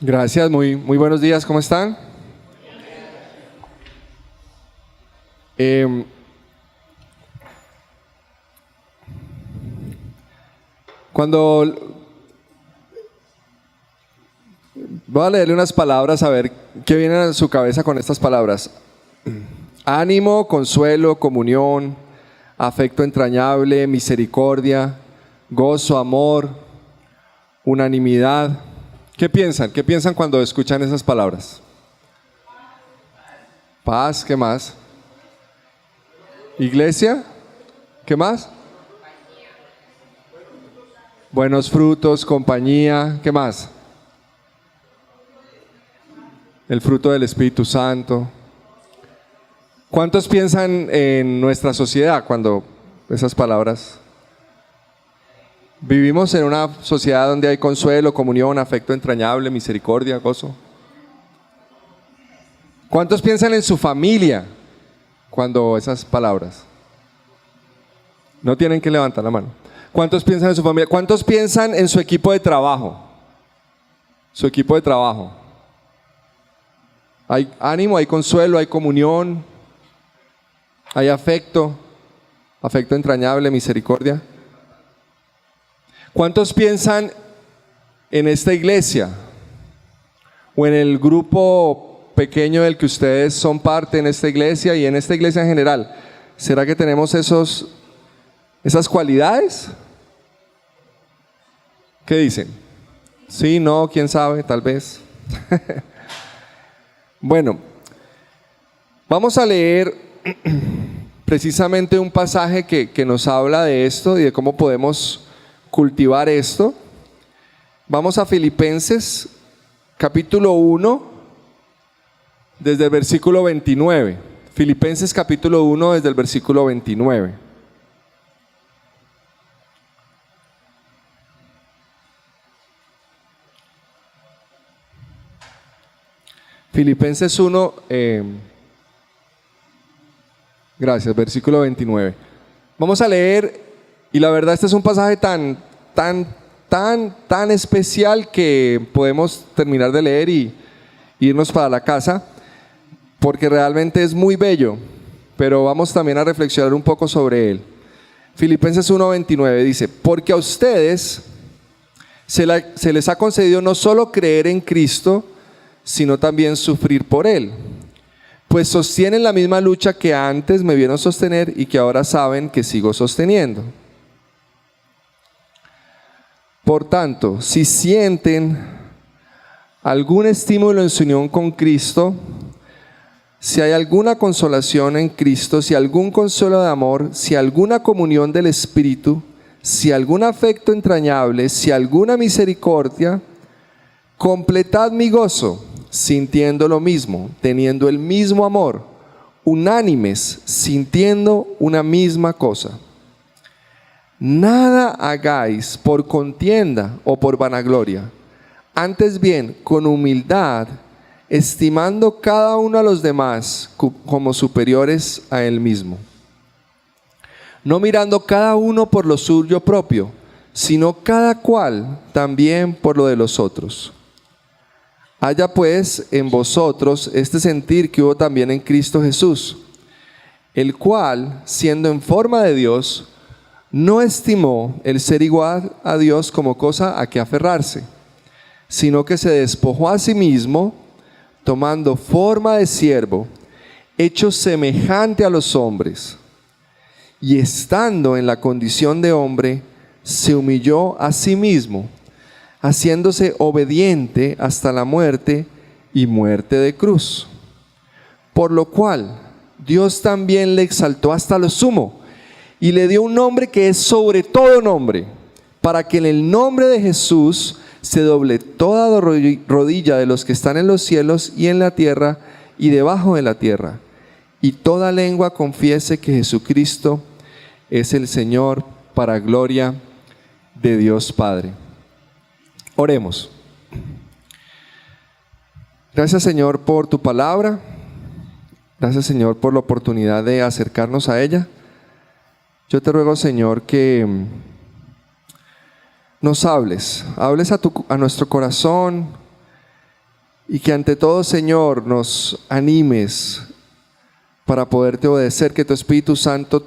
Gracias, muy buenos días, ¿cómo están? Cuando voy a leerle unas palabras a ver qué vienen a su cabeza con estas palabras. Ánimo, consuelo, comunión, afecto entrañable, misericordia, gozo, amor, unanimidad. ¿Qué piensan? ¿Qué piensan cuando escuchan esas palabras? Paz, ¿qué más? Iglesia, ¿qué más? Buenos frutos, compañía, ¿qué más? El fruto del Espíritu Santo. ¿Cuántos piensan en nuestra sociedad cuando esas palabras? Vivimos en una sociedad donde hay consuelo, comunión, afecto entrañable, misericordia, gozo. ¿Cuántos piensan en su familia cuando esas palabras? No tienen que levantar la mano. ¿Cuántos piensan en su familia? ¿Cuántos piensan en su equipo de trabajo? Su equipo de trabajo. Hay ánimo, hay consuelo, hay comunión, hay afecto entrañable, misericordia. ¿Cuántos piensan en esta iglesia o en el grupo pequeño del que ustedes son parte en esta iglesia y en esta iglesia en general? ¿Será que tenemos esas cualidades? ¿Qué dicen? Sí, no, quién sabe, tal vez. Bueno, vamos a leer precisamente un pasaje que nos habla de esto y de cómo podemos cultivar esto. Vamos a Filipenses capítulo 1 desde el versículo 29. Filipenses capítulo 1 desde el versículo 29. Filipenses 1, gracias, versículo 29. Vamos a leer, y la verdad este es un pasaje tan especial que podemos terminar de leer y irnos para la casa, porque realmente es muy bello, pero vamos también a reflexionar un poco sobre él. Filipenses 1:29 dice: porque a ustedes se les ha concedido no solo creer en Cristo, sino también sufrir por Él, pues sostienen la misma lucha que antes me vieron sostener y que ahora saben que sigo sosteniendo. Por tanto, si sienten algún estímulo en su unión con Cristo, si hay alguna consolación en Cristo, si algún consuelo de amor, si alguna comunión del Espíritu, si algún afecto entrañable, si alguna misericordia, completad mi gozo, sintiendo lo mismo, teniendo el mismo amor, unánimes, sintiendo una misma cosa. Nada hagáis por contienda o por vanagloria, antes bien con humildad, estimando cada uno a los demás como superiores a él mismo, no mirando cada uno por lo suyo propio, sino cada cual también por lo de los otros. Haya pues en vosotros este sentir que hubo también en Cristo Jesús, el cual, siendo en forma de Dios, no estimó el ser igual a Dios como cosa a que aferrarse, sino que se despojó a sí mismo, tomando forma de siervo, hecho semejante a los hombres, y estando en la condición de hombre, se humilló a sí mismo, haciéndose obediente hasta la muerte y muerte de cruz. Por lo cual Dios también le exaltó hasta lo sumo y le dio un nombre que es sobre todo nombre, para que en el nombre de Jesús se doble toda rodilla de los que están en los cielos y en la tierra y debajo de la tierra, y toda lengua confiese que Jesucristo es el Señor, para gloria de Dios Padre. Oremos. Gracias, Señor, por tu palabra. Gracias, Señor, por la oportunidad de acercarnos a ella. Yo te ruego, Señor, que nos hables a nuestro corazón, Y que ante todo, Señor, nos animes para poderte obedecer, que tu Espíritu Santo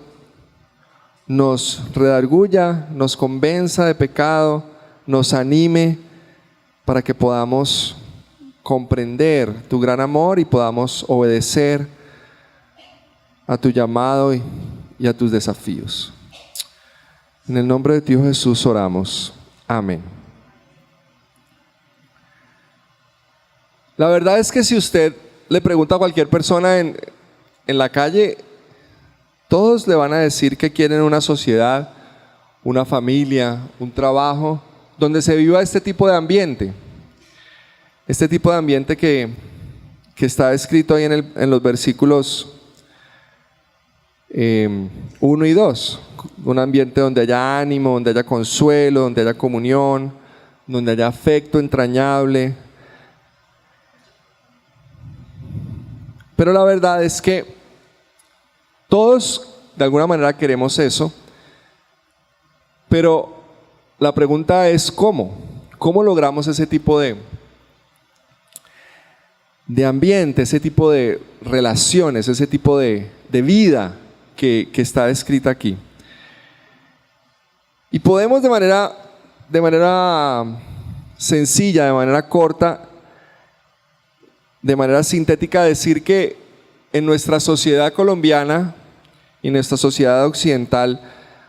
nos redarguya, nos convenza de pecado, nos anime para que podamos comprender tu gran amor y podamos obedecer a tu llamado y a tus desafíos. En el nombre de Dios Jesús oramos. Amén. La verdad es que si usted le pregunta a cualquier persona en la calle, todos le van a decir que quieren una sociedad, una familia, un trabajo, donde se viva este tipo de ambiente. Este tipo de ambiente que está escrito ahí en los versículos 1 y 2. Un ambiente donde haya ánimo, donde haya consuelo, donde haya comunión, donde haya afecto entrañable. Pero la verdad es que todos de alguna manera queremos eso, pero la pregunta es ¿cómo? ¿Cómo logramos ese tipo de ambiente, ese tipo de relaciones, ese tipo de vida que está descrita aquí? Y podemos de manera sencilla, de manera corta, de manera sintética decir que en nuestra sociedad colombiana y en nuestra sociedad occidental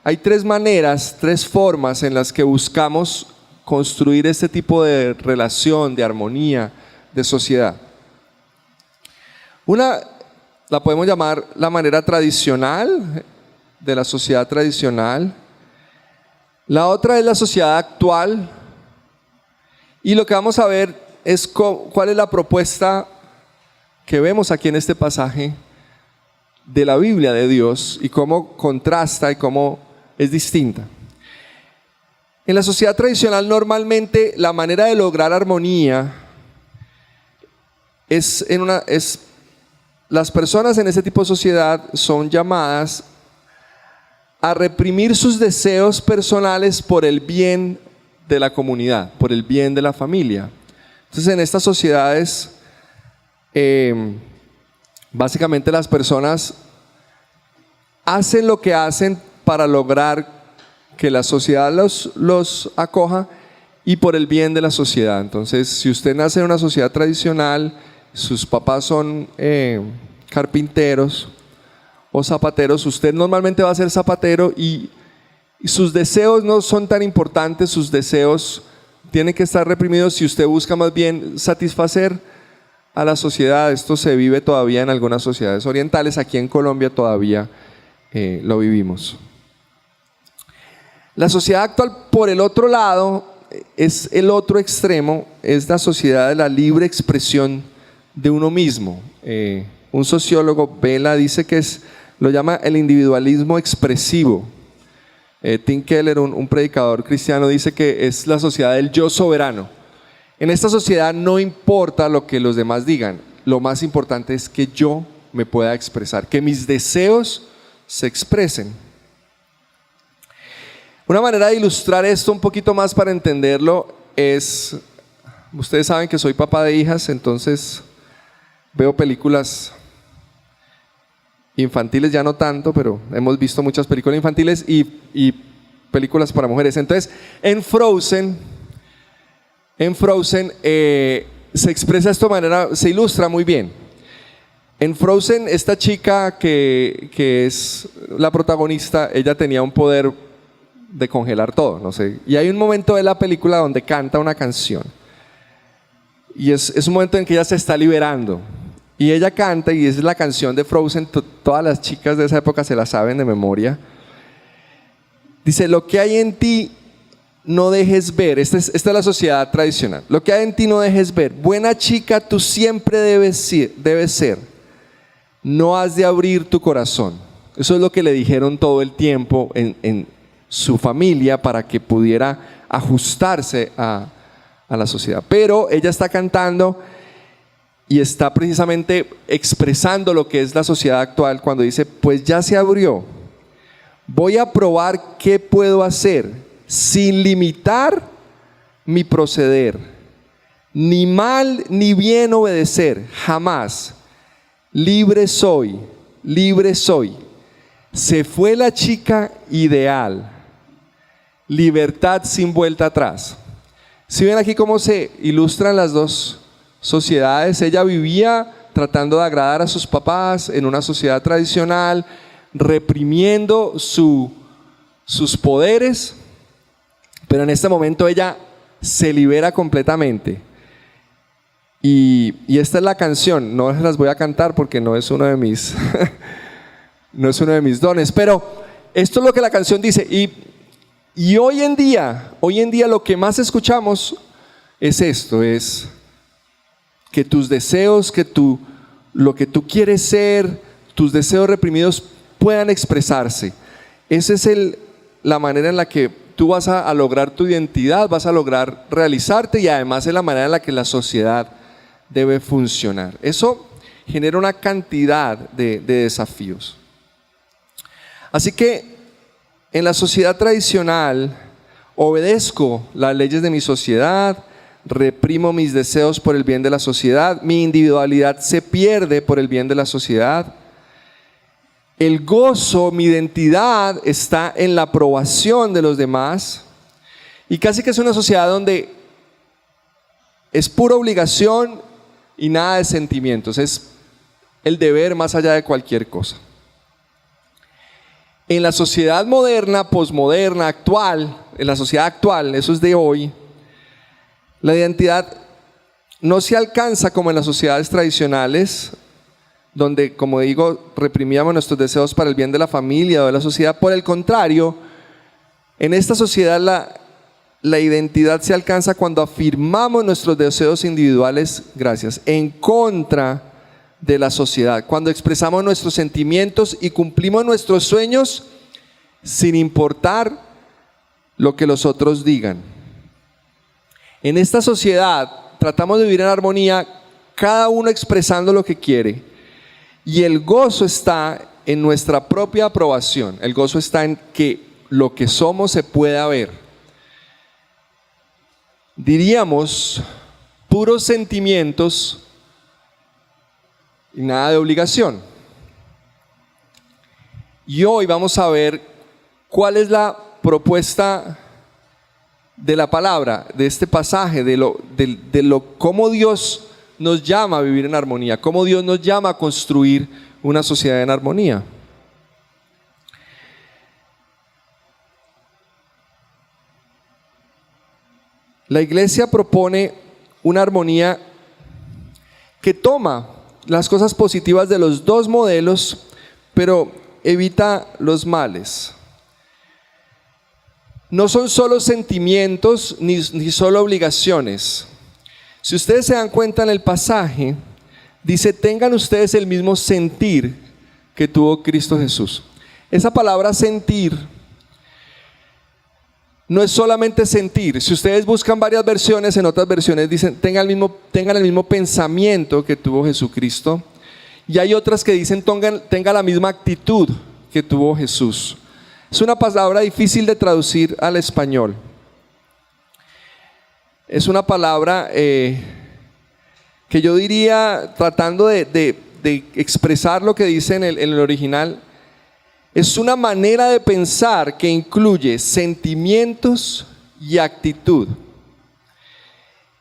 hay tres maneras, tres formas en las que buscamos construir este tipo de relación, de armonía, de sociedad. Una la podemos llamar la manera tradicional, de la sociedad tradicional. La otra es la sociedad actual. Y lo que vamos a ver es cuál es la propuesta que vemos aquí en este pasaje de la Biblia de Dios y cómo contrasta y cómo es distinta. En la sociedad tradicional normalmente la manera de lograr armonía las personas en ese tipo de sociedad son llamadas a reprimir sus deseos personales por el bien de la comunidad, por el bien de la familia. Entonces en estas sociedades básicamente las personas hacen lo que hacen para lograr que la sociedad los acoja y por el bien de la sociedad. Entonces, si usted nace en una sociedad tradicional, sus papás son carpinteros o zapateros, usted normalmente va a ser zapatero y sus deseos no son tan importantes, sus deseos tienen que estar reprimidos si usted busca más bien satisfacer a la sociedad. Esto se vive todavía en algunas sociedades orientales, aquí en Colombia todavía lo vivimos. La sociedad actual, por el otro lado, es el otro extremo, es la sociedad de la libre expresión de uno mismo. Un sociólogo, Vela, dice que lo llama el individualismo expresivo. Tim Keller, un predicador cristiano, dice que es la sociedad del yo soberano. En esta sociedad no importa lo que los demás digan, lo más importante es que yo me pueda expresar, que mis deseos se expresen. Una manera de ilustrar esto un poquito más para entenderlo es, ustedes saben que soy papá de hijas, entonces veo películas infantiles, ya no tanto, pero hemos visto muchas películas infantiles y películas para mujeres. Entonces, en Frozen se expresa de esta manera, se ilustra muy bien. En Frozen, esta chica que es la protagonista, ella tenía un poder de congelar todo, no sé. Y hay un momento de la película donde canta una canción. Y es un momento en que ella se está liberando. Y ella canta, y es la canción de Frozen, todas las chicas de esa época se la saben de memoria. Dice, lo que hay en ti no dejes ver. Esta es la sociedad tradicional. Lo que hay en ti no dejes ver. Buena chica tú siempre debes ser. No has de abrir tu corazón. Eso es lo que le dijeron todo el tiempo en su familia para que pudiera ajustarse a la sociedad. Pero ella está cantando y está precisamente expresando lo que es la sociedad actual cuando dice, pues ya se abrió. Voy a probar qué puedo hacer sin limitar mi proceder. ni mal ni bien obedecer, jamás. Libre soy, libre soy. Se fue la chica ideal. Libertad sin vuelta atrás. Si ven aquí cómo se ilustran las dos sociedades, ella vivía tratando de agradar a sus papás en una sociedad tradicional, reprimiendo sus poderes, pero en este momento ella se libera completamente. Y esta es la canción, no las voy a cantar porque no es uno de mis, no es uno de mis dones, pero esto es lo que la canción dice. Y hoy en día lo que más escuchamos es esto, es que tus deseos, lo que tú quieres ser, tus deseos reprimidos puedan expresarse. Esa es la manera en la que tú vas a lograr tu identidad, vas a lograr realizarte, y además es la manera en la que la sociedad debe funcionar. Eso genera una cantidad de desafíos. Así que en la sociedad tradicional obedezco las leyes de mi sociedad, reprimo mis deseos por el bien de la sociedad, mi individualidad se pierde por el bien de la sociedad. El gozo, mi identidad está en la aprobación de los demás, y casi que es una sociedad donde es pura obligación y nada de sentimientos, es el deber más allá de cualquier cosa. En la sociedad moderna, posmoderna, actual, en la sociedad actual, eso es de hoy, la identidad no se alcanza como en las sociedades tradicionales, donde, como digo, reprimíamos nuestros deseos para el bien de la familia o de la sociedad. Por el contrario, en esta sociedad la identidad se alcanza cuando afirmamos nuestros deseos individuales, en contra de la sociedad, cuando expresamos nuestros sentimientos y cumplimos nuestros sueños sin importar lo que los otros digan. En esta sociedad tratamos de vivir en armonía, cada uno expresando lo que quiere, y el gozo está en nuestra propia aprobación. El gozo está en que lo que somos se pueda ver. Diríamos puros sentimientos y nada de obligación. Y hoy vamos a ver cuál es la propuesta de la palabra, de este pasaje, cómo Dios nos llama a vivir en armonía, cómo Dios nos llama a construir una sociedad en armonía. La iglesia propone una armonía que toma las cosas positivas de los dos modelos, pero evita los males. No son solo sentimientos ni solo obligaciones. Si ustedes se dan cuenta en el pasaje, dice: tengan ustedes el mismo sentir que tuvo Cristo Jesús. Esa palabra sentir no es solamente sentir. Si ustedes buscan varias versiones, en otras versiones dicen tengan el mismo pensamiento que tuvo Jesucristo, y hay otras que dicen tengan la misma actitud que tuvo Jesús. Es una palabra difícil de traducir al español. Es una palabra que yo diría, tratando de expresar lo que dice en el original, es una manera de pensar que incluye sentimientos y actitud.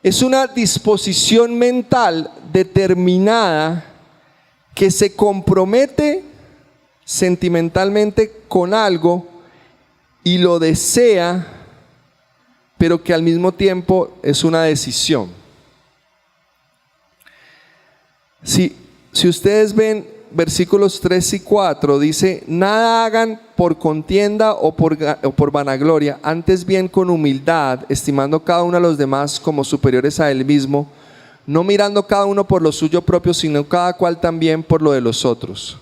Es una disposición mental determinada que se compromete sentimentalmente con algo y lo desea, pero que al mismo tiempo es una decisión. Si ustedes ven versículos 3 y 4, dice: nada hagan por contienda o por vanagloria, antes bien con humildad, estimando cada uno a los demás como superiores a él mismo, no mirando cada uno por lo suyo propio, sino cada cual también por lo de los otros.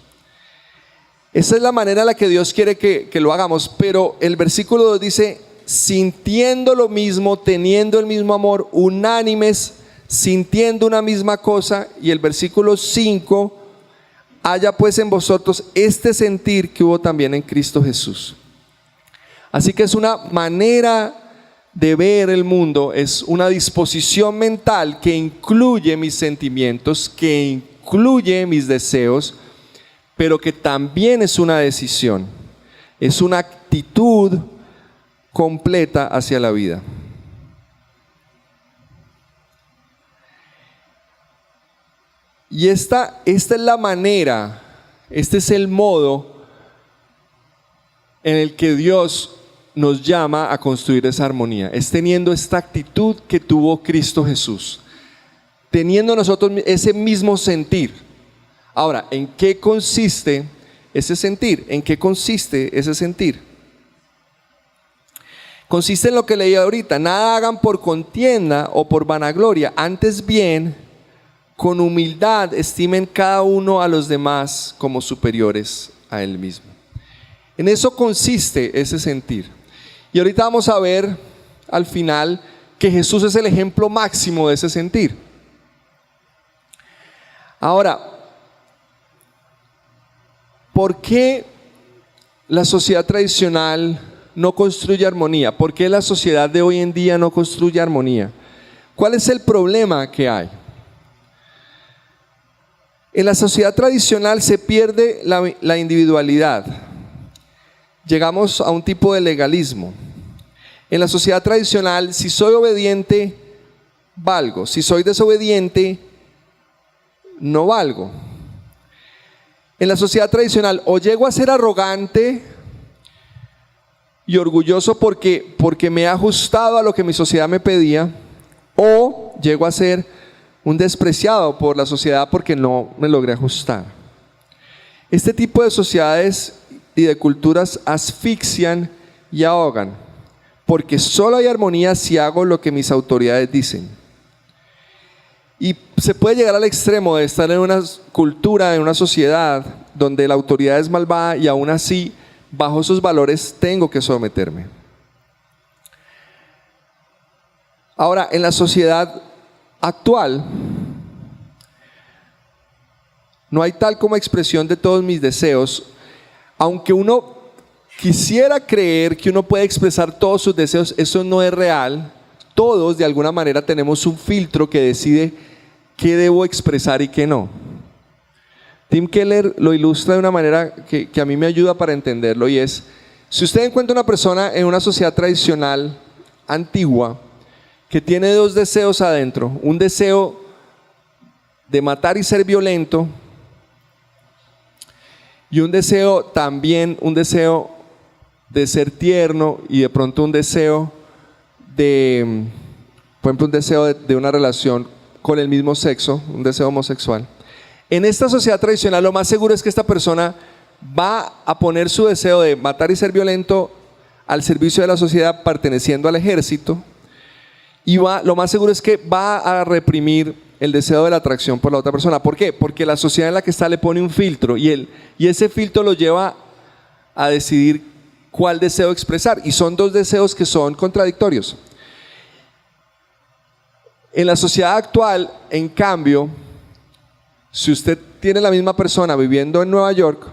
Esa es la manera en la que Dios quiere que lo hagamos, pero el versículo 2 dice: sintiendo lo mismo, teniendo el mismo amor, unánimes, sintiendo una misma cosa. Y el versículo 5: haya pues en vosotros este sentir que hubo también en Cristo Jesús. Así que es una manera de ver el mundo es una disposición mental que incluye mis sentimientos, que incluye mis deseos, pero que también es una decisión, es una actitud completa hacia la vida. Y esta es la manera, este es el modo en el que Dios nos llama a construir esa armonía. Es teniendo esta actitud que tuvo Cristo Jesús, teniendo nosotros ese mismo sentir. Ahora, ¿en qué consiste ese sentir? ¿En qué consiste ese sentir? Consiste en lo que leí ahorita: nada hagan por contienda o por vanagloria, antes bien, con humildad estimen cada uno a los demás como superiores a él mismo. En eso consiste ese sentir. Y ahorita vamos a ver al final que Jesús es el ejemplo máximo de ese sentir. Ahora, ¿por qué la sociedad tradicional no construye armonía? ¿Por qué la sociedad de hoy en día no construye armonía? ¿Cuál es el problema que hay? En la sociedad tradicional se pierde la individualidad. Llegamos a un tipo de legalismo. En la sociedad tradicional, si soy obediente, valgo. Si soy desobediente, no valgo. En la sociedad tradicional, o llego a ser arrogante y orgulloso porque me he ajustado a lo que mi sociedad me pedía, o llego a ser un despreciado por la sociedad porque no me logré ajustar. Este tipo de sociedades y de culturas asfixian y ahogan, porque solo hay armonía si hago lo que mis autoridades dicen. Y se puede llegar al extremo de estar en una cultura, en una sociedad donde la autoridad es malvada y aún así, bajo esos valores, tengo que someterme. Ahora, en la sociedad actual, no hay tal como expresión de todos mis deseos, aunque uno quisiera creer que uno puede expresar todos sus deseos. Eso no es real. Todos de alguna manera tenemos un filtro que decide qué debo expresar y qué no. Tim Keller lo ilustra de una manera que a mí me ayuda para entenderlo, y es: si usted encuentra una persona en una sociedad tradicional antigua que tiene dos deseos adentro, un deseo de matar y ser violento, y un deseo de ser tierno, y de pronto un deseo de, por ejemplo, un deseo de una relación con el mismo sexo, un deseo homosexual. En esta sociedad tradicional, lo más seguro es que esta persona va a poner su deseo de matar y ser violento al servicio de la sociedad, perteneciendo al ejército, y lo más seguro es que va a reprimir el deseo de la atracción por la otra persona. ¿Por qué? Porque la sociedad en la que está le pone un filtro, y ese filtro lo lleva a decidir cuál deseo expresar, y son dos deseos que son contradictorios. En la sociedad actual, en cambio, si usted tiene la misma persona viviendo en Nueva York,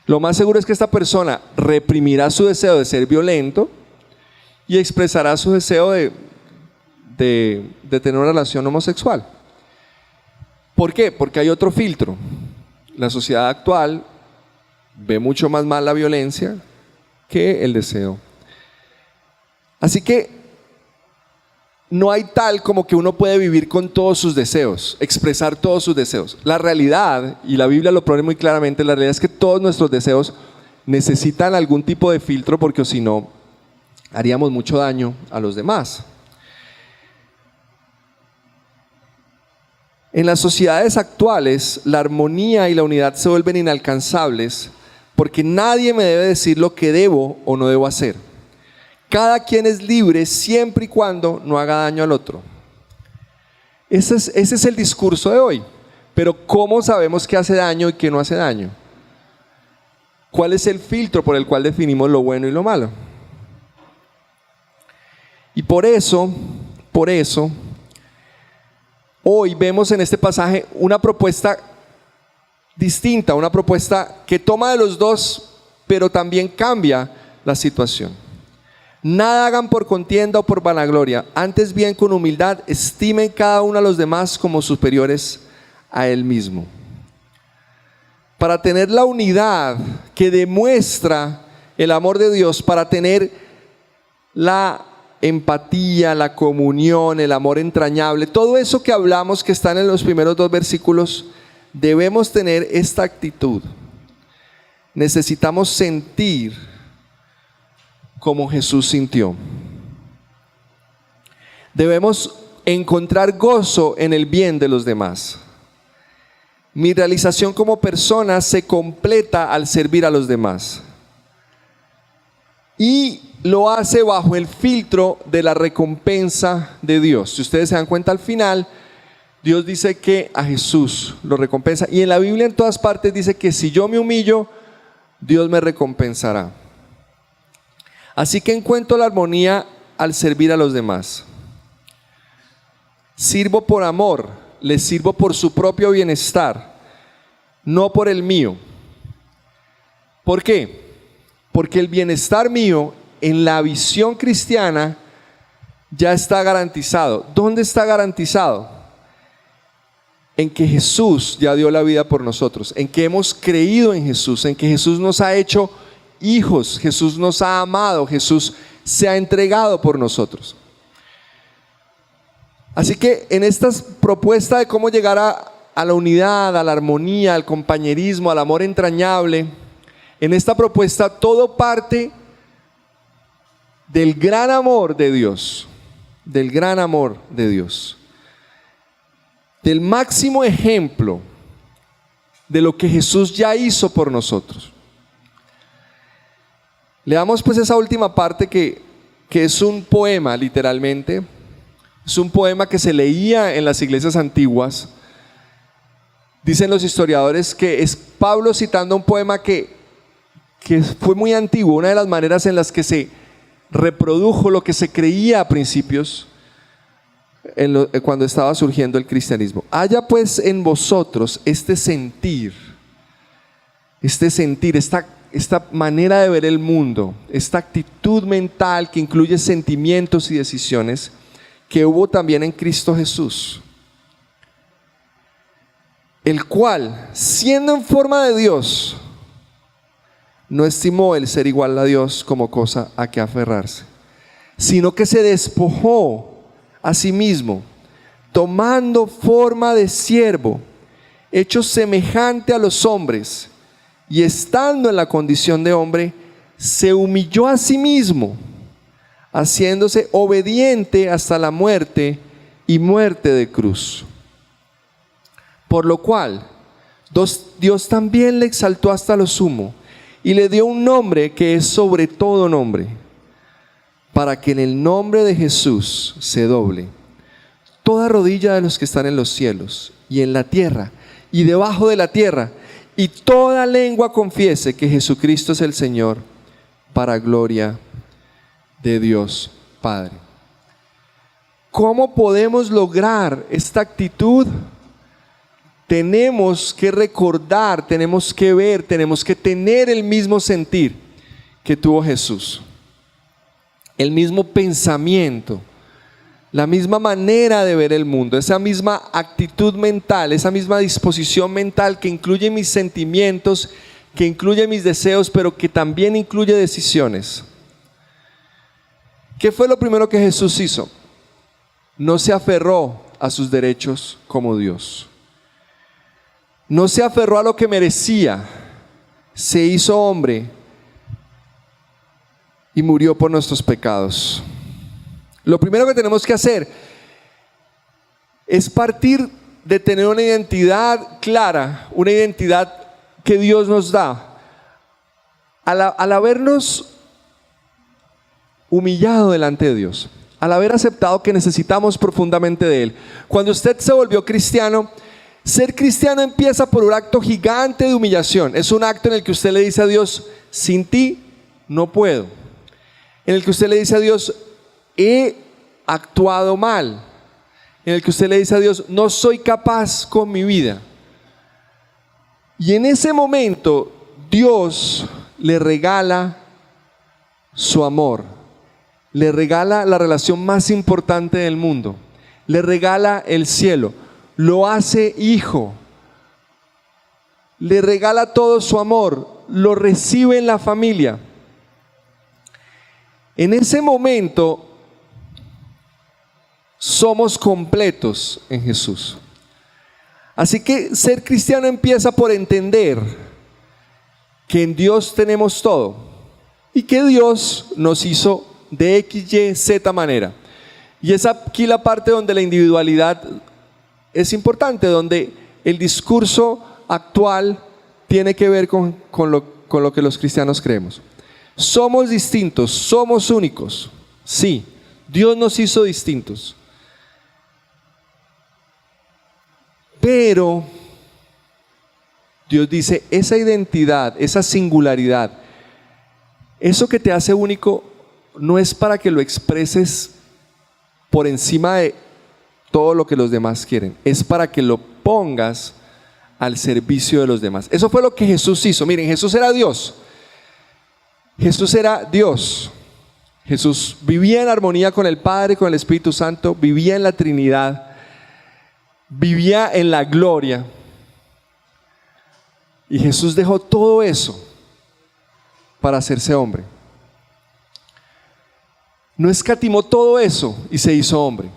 lo más seguro es que esta persona reprimirá su deseo de ser violento y expresará su deseo de tener una relación homosexual. ¿Por qué? Porque hay otro filtro. La sociedad actual ve mucho más mal la violencia que el deseo. Así que no hay tal como que uno puede vivir con todos sus deseos, expresar todos sus deseos. La realidad, y la Biblia lo pone muy claramente, la realidad es que todos nuestros deseos necesitan algún tipo de filtro, porque si no, haríamos mucho daño a los demás. En las sociedades actuales, la armonía y la unidad se vuelven inalcanzables, porque nadie me debe decir lo que debo o no debo hacer. Cada quien es libre siempre y cuando no haga daño al otro. Ese es el discurso de hoy. Pero ¿cómo sabemos qué hace daño y qué no hace daño? ¿Cuál es el filtro por el cual definimos lo bueno y lo malo? Y por eso, hoy vemos en este pasaje una propuesta distinta, una propuesta que toma de los dos, pero también cambia la situación. Nada hagan por contienda o por vanagloria, antes bien con humildad estimen cada uno a los demás como superiores a él mismo. Para tener la unidad que demuestra el amor de Dios, para tener la empatía, la comunión, el amor entrañable, todo eso que hablamos que están en los primeros 2 versículos, debemos tener esta actitud. Necesitamos sentir como Jesús sintió. Debemos encontrar gozo en el bien de los demás. Mi realización como persona se completa al servir a los demás. Y lo hace bajo el filtro de la recompensa de Dios. Si ustedes se dan cuenta, al final Dios dice que a Jesús lo recompensa. Y en la Biblia en todas partes dice que si yo me humillo, Dios me recompensará. Así que encuentro la armonía al servir a los demás. Sirvo por amor, les sirvo por su propio bienestar, no por el mío. ¿Por qué? Porque el bienestar mío en la visión cristiana ya está garantizado. ¿Dónde está garantizado? En que Jesús ya dio la vida por nosotros, en que hemos creído en Jesús, en que Jesús nos ha hecho hijos, Jesús nos ha amado, Jesús se ha entregado por nosotros. Así que en esta propuesta de cómo llegar a la unidad, a la armonía, al compañerismo, al amor entrañable, en esta propuesta todo parte del gran amor de Dios, del gran amor de Dios, del máximo ejemplo de lo que Jesús ya hizo por nosotros. Leamos pues esa última parte que es un poema literalmente, es un poema que se leía en las iglesias antiguas. Dicen los historiadores que es Pablo citando un poema que fue muy antiguo, una de las maneras en las que se reprodujo lo que se creía a principios cuando estaba surgiendo el cristianismo. Haya pues en vosotros este sentir, esta manera de ver el mundo, esta actitud mental que incluye sentimientos y decisiones que hubo también en Cristo Jesús, el cual, siendo en forma de Dios, no estimó el ser igual a Dios como cosa a que aferrarse, sino que se despojó a sí mismo, tomando forma de siervo, hecho semejante a los hombres, y estando en la condición de hombre, se humilló a sí mismo, haciéndose obediente hasta la muerte y muerte de cruz. Por lo cual, Dios también le exaltó hasta lo sumo, y le dio un nombre que es sobre todo nombre, para que en el nombre de Jesús se doble toda rodilla de los que están en los cielos y en la tierra y debajo de la tierra, y toda lengua confiese que Jesucristo es el Señor, para gloria de Dios Padre. ¿Cómo podemos lograr esta actitud? Tenemos que recordar, tenemos que ver, tenemos que tener el mismo sentir que tuvo Jesús, el mismo pensamiento, la misma manera de ver el mundo, esa misma actitud mental, esa misma disposición mental que incluye mis sentimientos, que incluye mis deseos, pero que también incluye decisiones. ¿Qué fue lo primero que Jesús hizo? No se aferró a sus derechos como Dios. No se aferró a lo que merecía. Se hizo hombre y murió por nuestros pecados. Lo primero que tenemos que hacer es partir de tener una identidad clara, una identidad que Dios nos da. Al habernos humillado delante de Dios, al haber aceptado que necesitamos profundamente de Él. Cuando usted se volvió cristiano, ser cristiano empieza por un acto gigante de humillación. Es un acto en el que usted le dice a Dios: sin ti no puedo. En el que usted le dice a Dios: he actuado mal. En el que usted le dice a Dios: no soy capaz con mi vida. Y en ese momento Dios le regala su amor, le regala la relación más importante del mundo, le regala el cielo, lo hace hijo, le regala todo su amor, lo recibe en la familia. En ese momento somos completos en Jesús. Así que ser cristiano empieza por entender que en Dios tenemos todo y que Dios nos hizo de X, Y, Z manera. Y es aquí la parte donde la individualidad es importante, donde el discurso actual tiene que ver con lo que los cristianos creemos. Somos distintos, somos únicos. Sí, Dios nos hizo distintos. Pero Dios dice, esa identidad, esa singularidad, eso que te hace único, no es para que lo expreses por encima de todo lo que los demás quieren, es para que lo pongas al servicio de los demás. Eso fue lo que Jesús hizo. Miren, Jesús era Dios. Jesús era Dios. Jesús vivía en armonía con el Padre, con el Espíritu Santo, vivía en la Trinidad, vivía en la gloria. Y Jesús dejó todo eso para hacerse hombre. No escatimó todo eso y se hizo hombre.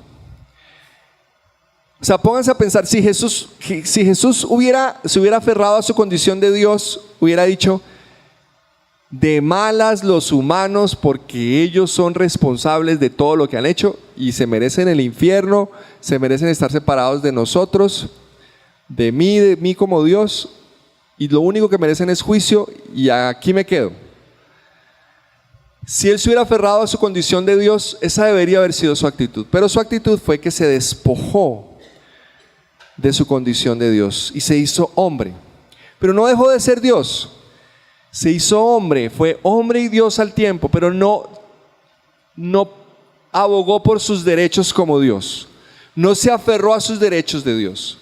O sea, pónganse a pensar, si Jesús se hubiera aferrado a su condición de Dios, hubiera dicho, de malas los humanos porque ellos son responsables de todo lo que han hecho y se merecen el infierno, se merecen estar separados de nosotros, de mí como Dios, y lo único que merecen es juicio y aquí me quedo. Si él se hubiera aferrado a su condición de Dios, esa debería haber sido su actitud, pero su actitud fue que se despojó de su condición de Dios y se hizo hombre. Pero no dejó de ser Dios, se hizo hombre, fue hombre y Dios al tiempo, pero no abogó por sus derechos como Dios, no se aferró a sus derechos de Dios.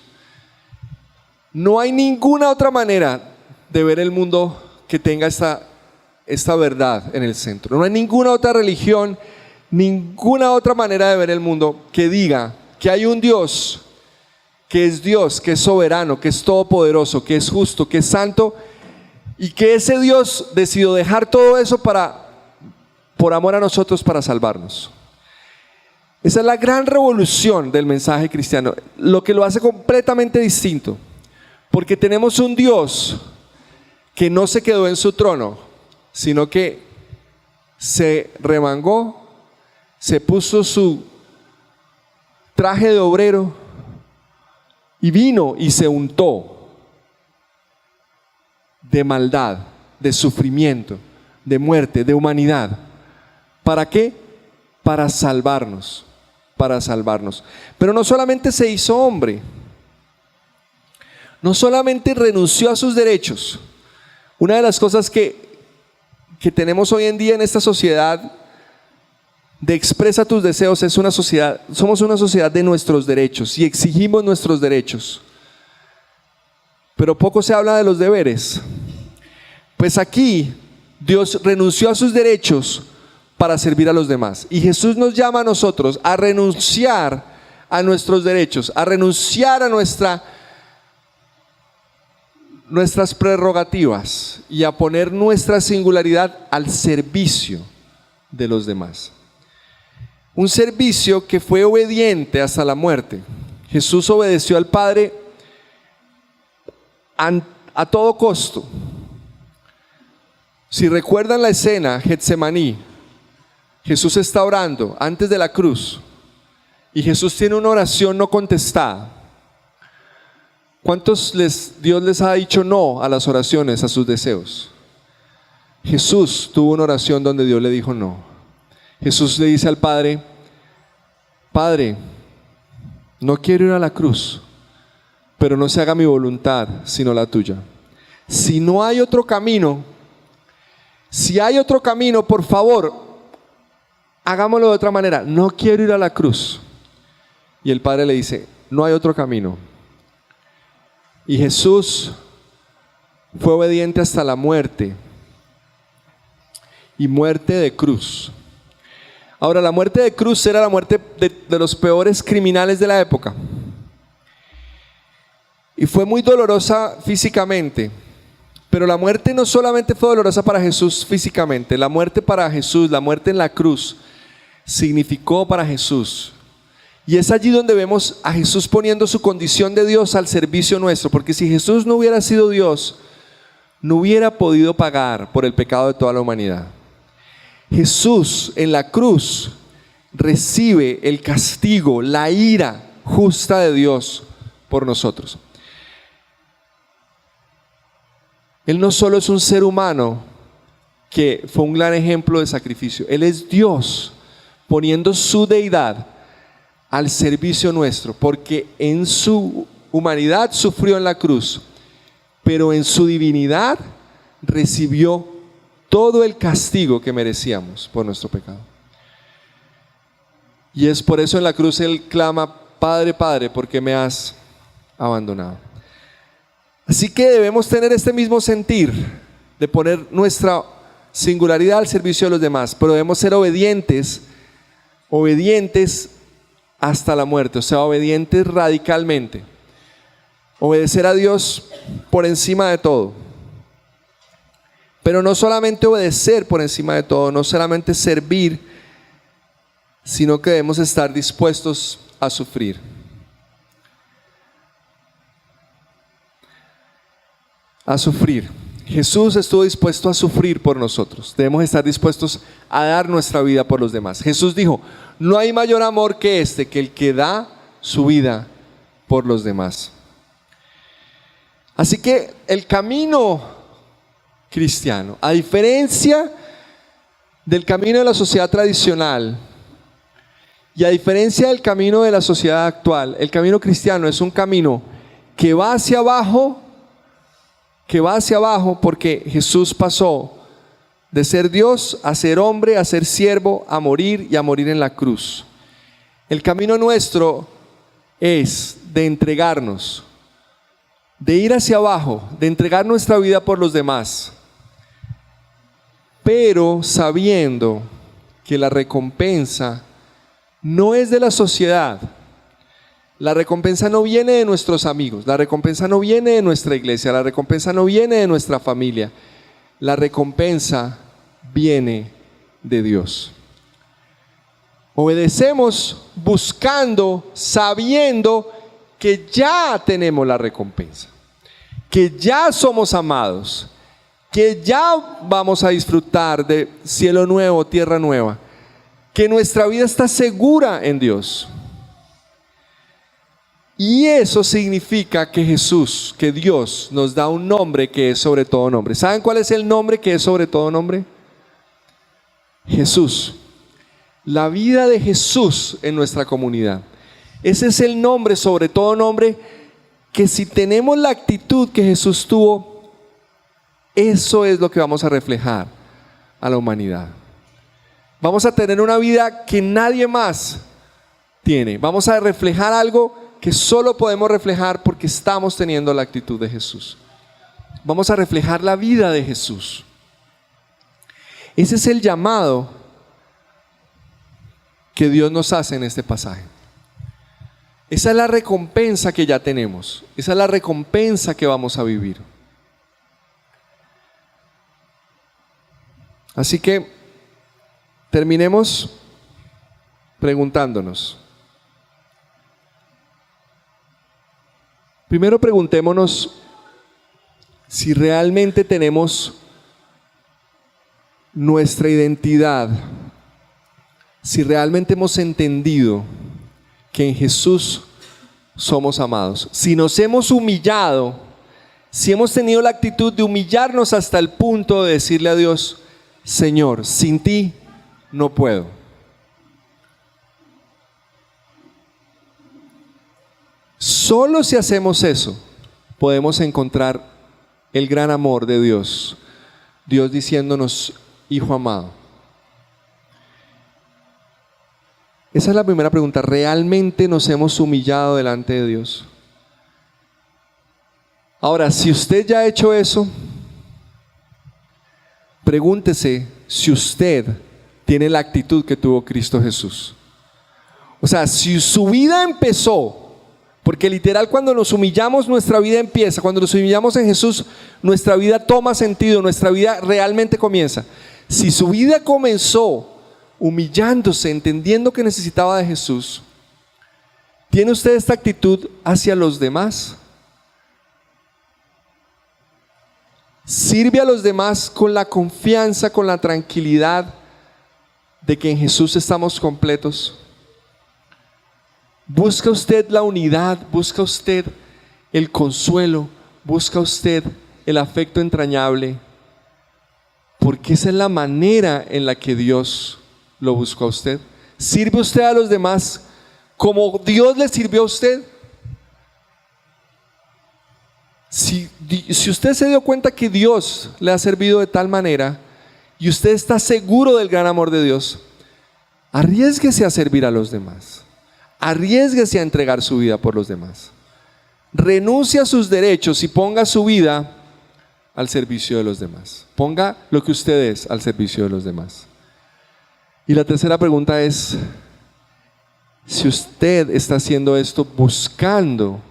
No hay ninguna otra manera de ver el mundo que tenga esta verdad en el centro. No hay ninguna otra religión, ninguna otra manera de ver el mundo que diga que hay un Dios, que es soberano, que es todopoderoso, que es justo, que es santo, y que ese Dios decidió dejar todo eso por amor a nosotros, para salvarnos. Esa es la gran revolución del mensaje cristiano, lo que lo hace completamente distinto, porque tenemos un Dios que no se quedó en su trono, sino que se remangó, se puso su traje de obrero y vino y se untó de maldad, de sufrimiento, de muerte, de humanidad. ¿Para qué? Para salvarnos, para salvarnos. Pero no solamente se hizo hombre, no solamente renunció a sus derechos. Una de las cosas que tenemos hoy en día en esta sociedad de expresa tus deseos es somos una sociedad de nuestros derechos y exigimos nuestros derechos, pero poco se habla de los deberes. Pues aquí Dios renunció a sus derechos para servir a los demás, y Jesús nos llama a nosotros a renunciar a nuestros derechos, a renunciar a nuestras prerrogativas y a poner nuestra singularidad al servicio de los demás. Un servicio que fue obediente hasta la muerte. Jesús obedeció al Padre a todo costo. Si recuerdan la escena, Getsemaní, Jesús está orando antes de la cruz y Jesús tiene una oración no contestada. ¿Cuántos Dios les ha dicho no a las oraciones, a sus deseos? Jesús tuvo una oración donde Dios le dijo no. Jesús le dice al Padre: Padre, no quiero ir a la cruz, pero no se haga mi voluntad sino la tuya. Si no hay otro camino, si hay otro camino, por favor, hagámoslo de otra manera. No quiero ir a la cruz. Y el Padre le dice: no hay otro camino. Y Jesús fue obediente hasta la muerte, y muerte de cruz. Ahora, la muerte de cruz era la muerte de los peores criminales de la época. Y fue muy dolorosa físicamente. Pero la muerte no solamente fue dolorosa para Jesús físicamente. La muerte para Jesús, la muerte en la cruz, significó para Jesús. Y es allí donde vemos a Jesús poniendo su condición de Dios al servicio nuestro. Porque si Jesús no hubiera sido Dios, no hubiera podido pagar por el pecado de toda la humanidad. Jesús en la cruz recibe el castigo, la ira justa de Dios por nosotros. Él no solo es un ser humano que fue un gran ejemplo de sacrificio, Él es Dios poniendo su deidad al servicio nuestro, porque en su humanidad sufrió en la cruz, pero en su divinidad recibió todo el castigo que merecíamos por nuestro pecado. Y es por eso en la cruz Él clama: Padre, Padre, ¿por qué me has abandonado? Así que debemos tener este mismo sentir de poner nuestra singularidad al servicio de los demás, pero debemos ser obedientes hasta la muerte, o sea, obedientes radicalmente. Obedecer a Dios por encima de todo. Pero no solamente obedecer por encima de todo, no solamente servir, sino que debemos estar dispuestos a sufrir. A sufrir. Jesús estuvo dispuesto a sufrir por nosotros. Debemos estar dispuestos a dar nuestra vida por los demás. Jesús dijo: no hay mayor amor que este, que el que da su vida por los demás. Así que el camino cristiano, a diferencia del camino de la sociedad tradicional y a diferencia del camino de la sociedad actual, el camino cristiano es un camino que va hacia abajo, porque Jesús pasó de ser Dios a ser hombre, a ser siervo, a morir y a morir en la cruz. El camino nuestro es de entregarnos, de ir hacia abajo, de entregar nuestra vida por los demás, pero sabiendo que la recompensa no es de la sociedad. La recompensa no viene de nuestros amigos, la recompensa no viene de nuestra iglesia, la recompensa no viene de nuestra familia, la recompensa viene de Dios. Obedecemos buscando, sabiendo que ya tenemos la recompensa, que ya somos amados, que ya vamos a disfrutar de cielo nuevo, tierra nueva, que nuestra vida está segura en Dios. Y eso significa que Jesús, que Dios nos da un nombre que es sobre todo nombre. ¿Saben cuál es el nombre que es sobre todo nombre? Jesús. La vida de Jesús en nuestra comunidad. Ese es el nombre sobre todo nombre, que si tenemos la actitud que Jesús tuvo, eso es lo que vamos a reflejar a la humanidad. Vamos a tener una vida que nadie más tiene. Vamos a reflejar algo que solo podemos reflejar porque estamos teniendo la actitud de Jesús. Vamos a reflejar la vida de Jesús. Ese es el llamado que Dios nos hace en este pasaje. Esa es la recompensa que ya tenemos. Esa es la recompensa que vamos a vivir. Así que terminemos preguntándonos. Primero preguntémonos si realmente tenemos nuestra identidad, si realmente hemos entendido que en Jesús somos amados, si nos hemos humillado, si hemos tenido la actitud de humillarnos hasta el punto de decirle a Dios: Señor, sin ti no puedo. Solo si hacemos eso, podemos encontrar el gran amor de Dios. Dios diciéndonos: hijo amado. Esa es la primera pregunta. ¿Realmente nos hemos humillado delante de Dios? Ahora, si usted ya ha hecho eso, pregúntese si usted tiene la actitud que tuvo Cristo Jesús. O sea, si su vida empezó, porque literal cuando nos humillamos nuestra vida empieza, cuando nos humillamos en Jesús nuestra vida toma sentido, nuestra vida realmente comienza. Si su vida comenzó humillándose, entendiendo que necesitaba de Jesús, ¿tiene usted esta actitud hacia los demás? ¿Sirve a los demás con la confianza, con la tranquilidad de que en Jesús estamos completos? ¿Busca usted la unidad? ¿Busca usted el consuelo? ¿Busca usted el afecto entrañable? Porque esa es la manera en la que Dios lo buscó a usted. ¿Sirve usted a los demás como Dios le sirvió a usted? Si usted se dio cuenta que Dios le ha servido de tal manera y usted está seguro del gran amor de Dios, arriésguese a servir a los demás. Arriésguese a entregar su vida por los demás. Renuncie a sus derechos y ponga su vida al servicio de los demás. Ponga lo que usted es al servicio de los demás. Y la tercera pregunta es, si usted está haciendo esto buscando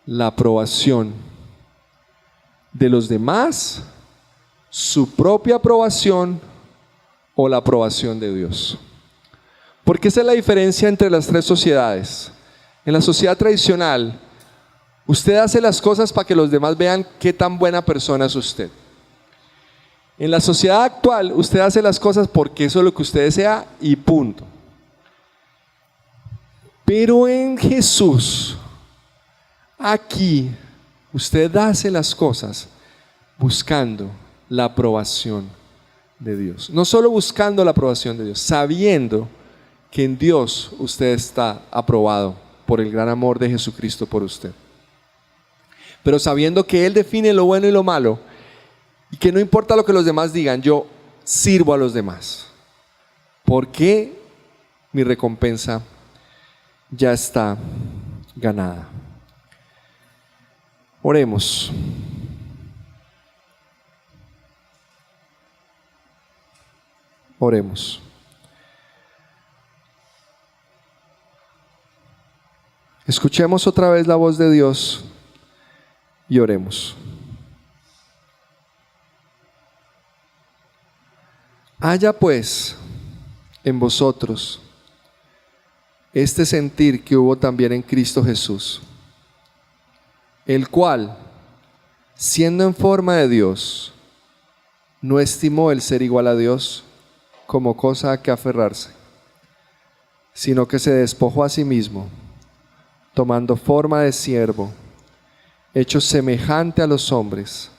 la aprobación de los demás, su propia aprobación o la aprobación de Dios. Porque esa es la diferencia entre las tres sociedades. En la sociedad tradicional, usted hace las cosas para que los demás vean qué tan buena persona es usted. En la sociedad actual, usted hace las cosas porque eso es lo que usted desea y punto. Pero en Jesús, aquí, usted hace las cosas buscando la aprobación de Dios. No solo buscando la aprobación de Dios, sabiendo que en Dios usted está aprobado por el gran amor de Jesucristo por usted. Pero sabiendo que Él define lo bueno y lo malo y que no importa lo que los demás digan, yo sirvo a los demás. Porque mi recompensa ya está ganada. Oremos. Oremos. Escuchemos otra vez la voz de Dios y oremos. Haya pues en vosotros este sentir que hubo también en Cristo Jesús, el cual, siendo en forma de Dios, no estimó el ser igual a Dios como cosa a que aferrarse, sino que se despojó a sí mismo, tomando forma de siervo, hecho semejante a los hombres,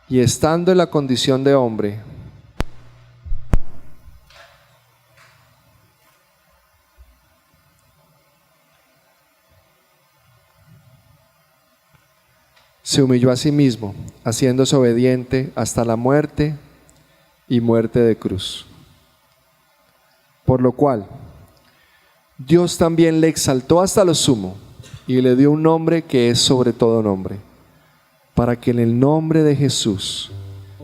y estando en la condición de hombre, se humilló a sí mismo, haciéndose obediente hasta la muerte y muerte de cruz. Por lo cual, Dios también le exaltó hasta lo sumo y le dio un nombre que es sobre todo nombre, para que en el nombre de Jesús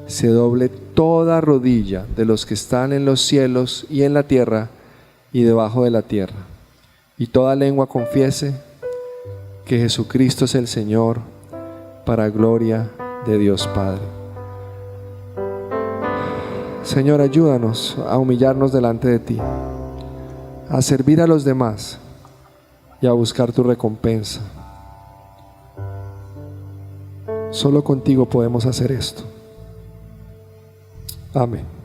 se doble toda rodilla de los que están en los cielos y en la tierra y debajo de la tierra, y toda lengua confiese que Jesucristo es el Señor, para gloria de Dios Padre. Señor, ayúdanos a humillarnos delante de ti, a servir a los demás y a buscar tu recompensa. Solo contigo podemos hacer esto. Amén.